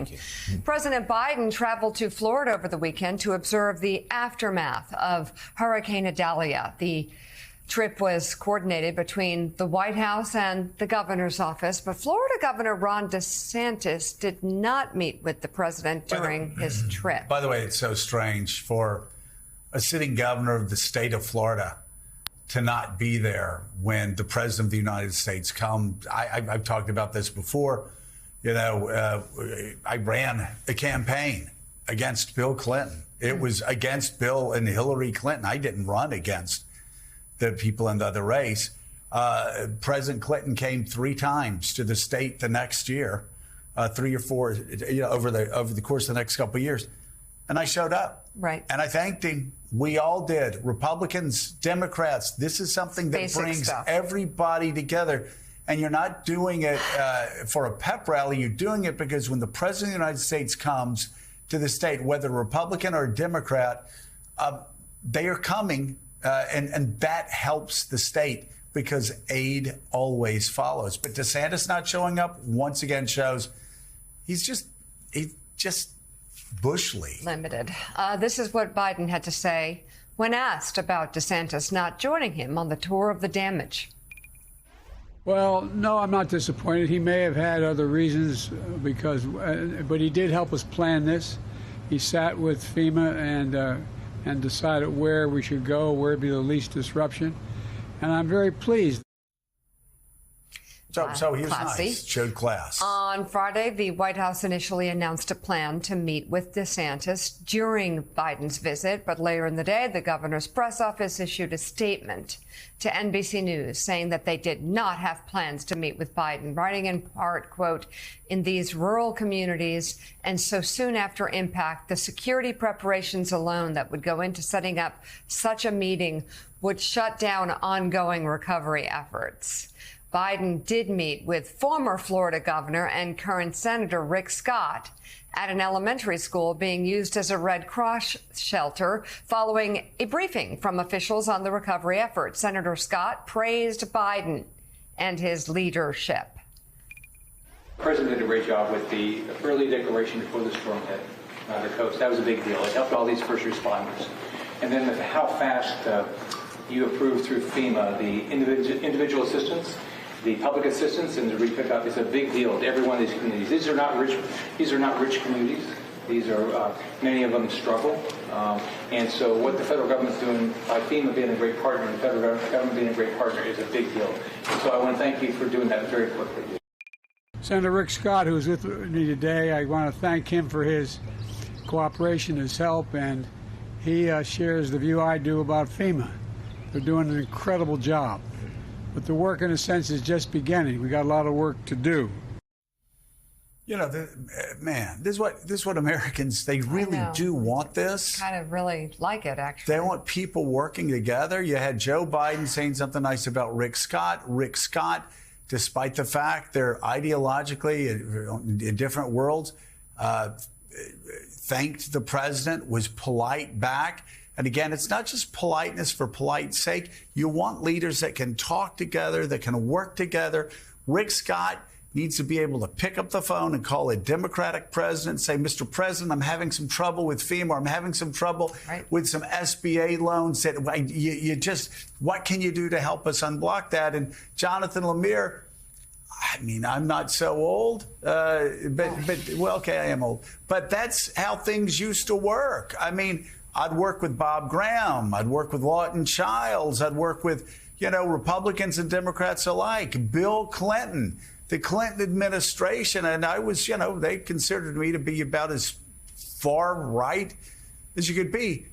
Thank you. President Biden traveled to Florida over the weekend to observe the aftermath of Hurricane Idalia. The trip was coordinated between the White House and the governor's office, but Florida Governor Ron DeSantis did not meet with the president during his trip. By the way, it's so strange for a sitting governor of the state of Florida to not be there when the president of the United States comes. I've talked about this before. You know, I ran a campaign against Bill Clinton. It was against Bill and Hillary Clinton. I didn't run against the people in the other race. President Clinton came 3 times to the state the next year, 3 or 4, over the course of the next couple of years. And I showed up. Right. And I thanked him. We all did. Republicans, Democrats. This is something that Basic brings stuff. everybody together. And you're not doing it for a pep rally. You're doing it because when the president of the United States comes to the state, whether Republican or Democrat, they are coming, and that helps the state because aid always follows. But DeSantis not showing up once again shows he's just Bush League. Limited. This is what Biden had to say when asked about DeSantis not joining him on the tour of the damage. Well, no, I'm not disappointed. He may have had other reasons but he did help us plan this. He sat with FEMA and decided where we should go, where would be the least disruption. And I'm very pleased. So he was Classy. nice, showed class. On Friday, the White House initially announced a plan to meet with DeSantis during Biden's visit, but later in the day, the governor's press office issued a statement to NBC News saying that they did not have plans to meet with Biden, writing in part, quote, "In these rural communities and so soon after impact, the security preparations alone that would go into setting up such a meeting would shut down ongoing recovery efforts." Biden did meet with former Florida governor and current Senator Rick Scott at an elementary school being used as a Red Cross shelter following a briefing from officials on the recovery effort. Senator Scott praised Biden and his leadership. The president did a great job with the early declaration before the storm hit the coast. That was a big deal. It helped all these first responders. And then how fast you approved through FEMA the individual assistance, the public assistance, and the re-pickup is a big deal to every one of these communities. These are not rich communities. These are many of them struggle, and so what the federal government's doing by FEMA being a great partner and the federal government being a great partner is a big deal. And so I want to thank you for doing that very quickly. Senator Rick Scott, who's with me today, I want to thank him for his cooperation, his help, and he shares the view I do about FEMA. They're doing an incredible job. But the work, in a sense, is just beginning. We got a lot of work to do. You know, this is what Americans, they really do want this. Kind of really like it, actually. They want people working together. You had Joe Biden saying something nice about Rick Scott. Rick Scott, despite the fact they're ideologically in different worlds, thanked the president, was polite back. And again, it's not just politeness for polite's sake. You want leaders that can talk together, that can work together. Rick Scott needs to be able to pick up the phone and call a Democratic president and say, Mr. President, I'm having some trouble with FEMA. I'm having some trouble with some SBA loans. What can you do to help us unblock that? And Jonathan Lemire, I mean, I'm not so old, well, okay, I am old. But that's how things used to work. I mean, I'd work with Bob Graham. I'd work with Lawton Childs. I'd work with, Republicans and Democrats alike. Bill Clinton, the Clinton administration. And I was, they considered me to be about as far right as you could be.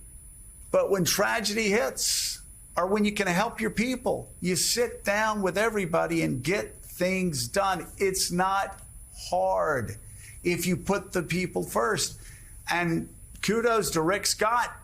But when tragedy hits, or when you can help your people, you sit down with everybody and get things done. It's not hard if you put the people first. And kudos to Rick Scott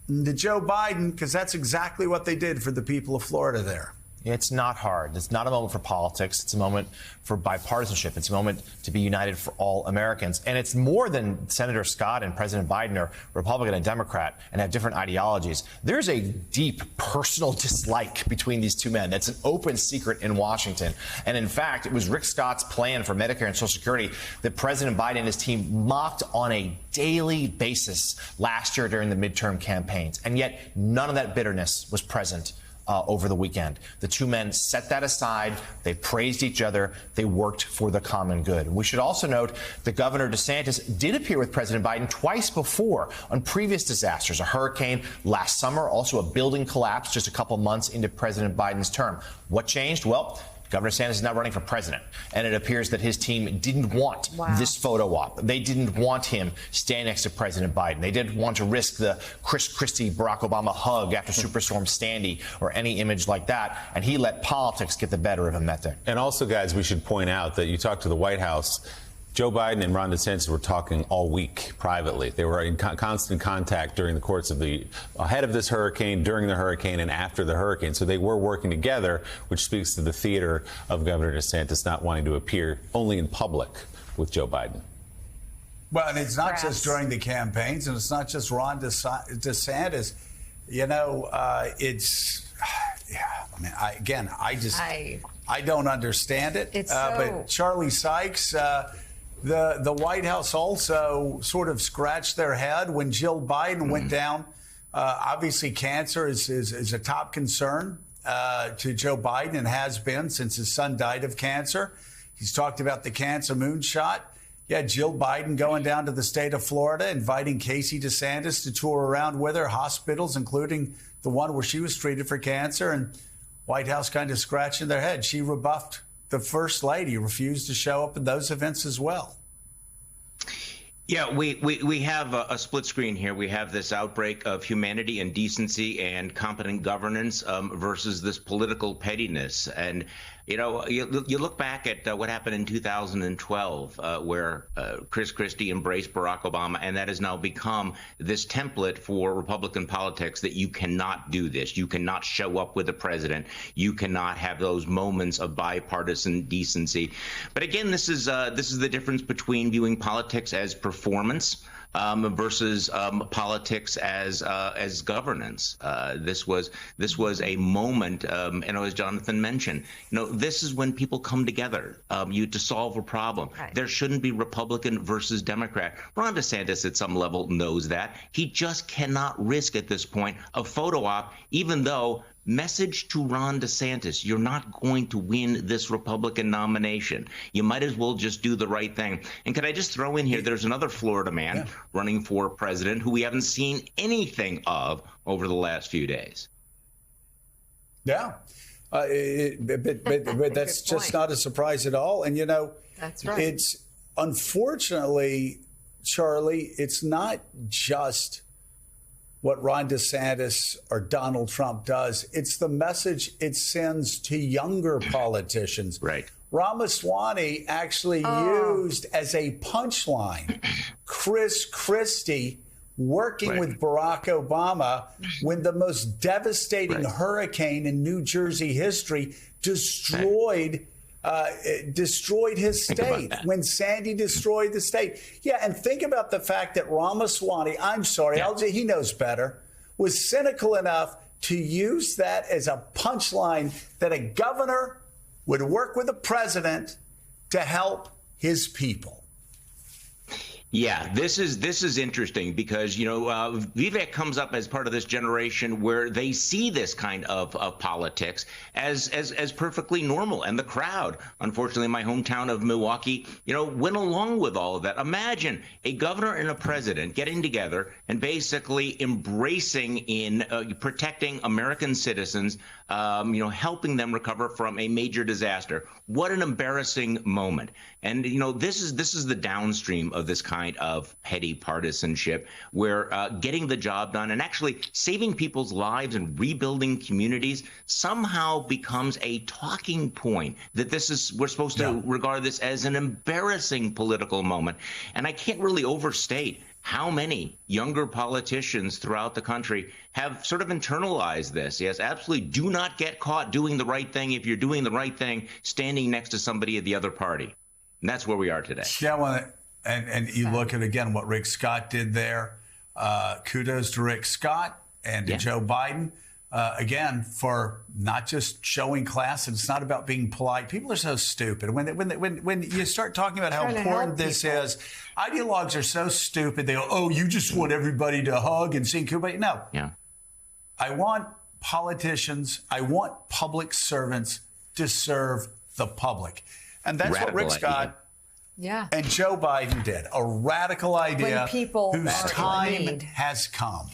and to Joe Biden, because that's exactly what they did for the people of Florida there. It's not hard. It's not a moment for politics. It's a moment for bipartisanship. It's a moment to be united for all Americans. And it's more than Senator Scott and President Biden are Republican and Democrat and have different ideologies. There's a deep personal dislike between these two men. That's an open secret in Washington. And in fact, it was Rick Scott's plan for Medicare and Social Security that President Biden and his team mocked on a daily basis last year during the midterm campaigns. And yet none of that bitterness was present over the weekend. The two men set that aside. They praised each other. They worked for the common good. We should also note that Governor DeSantis did appear with President Biden twice before on previous disasters, a hurricane last summer, also a building collapse just a couple months into President Biden's term. What changed? Well, Governor DeSantis is now running for president, and it appears that his team didn't want this photo op. They didn't want him standing next to President Biden. They didn't want to risk the Chris Christie, Barack Obama hug after Superstorm Sandy or any image like that, and he let politics get the better of him that day. And also, guys, we should point out that you talked to the White House. Joe Biden and Ron DeSantis were talking all week privately. They were in constant contact during the course of ahead of this hurricane, during the hurricane, and after the hurricane. So they were working together, which speaks to the theater of Governor DeSantis not wanting to appear only in public with Joe Biden. Well, and it's not just during the campaigns, and it's not just Ron DeSantis. You know, I mean, I don't understand it. But Charlie Sykes, the White House also sort of scratched their head when Jill Biden went down. Obviously, cancer is a top concern to Joe Biden and has been since his son died of cancer. He's talked about the cancer moonshot. Yeah, Jill Biden going down to the state of Florida, inviting Casey DeSantis to tour around with her hospitals, including the one where she was treated for cancer, and White House kind of scratching their head. She rebuffed the First Lady, refused to show up at those events as well. Yeah, we have a split screen here. We have this outbreak of humanity and decency and competent governance versus this political pettiness. And, you know, you look back at what happened in 2012, where Chris Christie embraced Barack Obama, and that has now become this template for Republican politics that you cannot do this. You cannot show up with the president. You cannot have those moments of bipartisan decency. But again, this is the difference between viewing politics as performance versus politics as governance. This was a moment, and as Jonathan mentioned, you know, this is when people come together to solve a problem. Right. There shouldn't be Republican versus Democrat. Ron DeSantis at some level knows that. He just cannot risk at this point a photo op, even though message to Ron DeSantis, you're not going to win this Republican nomination. You might as well just do the right thing. And can I just throw in here, there's another Florida man running for president who we haven't seen anything of over the last few days. Yeah, but that's just not a surprise at all. And, you know, that's right. It's unfortunately, Charlie, it's not just what Ron DeSantis or Donald Trump does. It's the message it sends to younger politicians. Right. Ramaswamy actually used as a punchline Chris Christie working with Barack Obama when the most devastating hurricane in New Jersey history destroyed his state, when Sandy destroyed the state. Yeah, and think about the fact that Ramaswamy, I'm sorry, he knows better, was cynical enough to use that as a punchline that a governor would work with the president to help his people. Yeah, this is interesting because, you know, Vivek comes up as part of this generation where they see this kind of politics as perfectly normal. And the crowd, unfortunately, my hometown of Milwaukee, you know, went along with all of that. Imagine a governor and a president getting together and basically embracing in protecting American citizens, you know, helping them recover from a major disaster. What an embarrassing moment. And, you know, this is the downstream of this kind of petty partisanship where getting the job done and actually saving people's lives and rebuilding communities somehow becomes a talking point that we're supposed to regard this as an embarrassing political moment. And I can't really overstate how many younger politicians throughout the country have sort of internalized this. Yes, absolutely. Do not get caught doing the right thing if you're doing the right thing, standing next to somebody of the other party. And that's where we are today. Yeah, well, and you look at, again, what Rick Scott did there. Kudos to Rick Scott and to Joe Biden. Again, for not just showing class, and it's not about being polite. People are so stupid. When you start talking about how important this is, ideologues are so stupid. They go, "Oh, you just want everybody to hug and sing Kumbaya." No. Yeah. I want politicians, I want public servants to serve the public. And that's what Rick Scott and Joe Biden did. A radical idea When people whose are in time need. has come.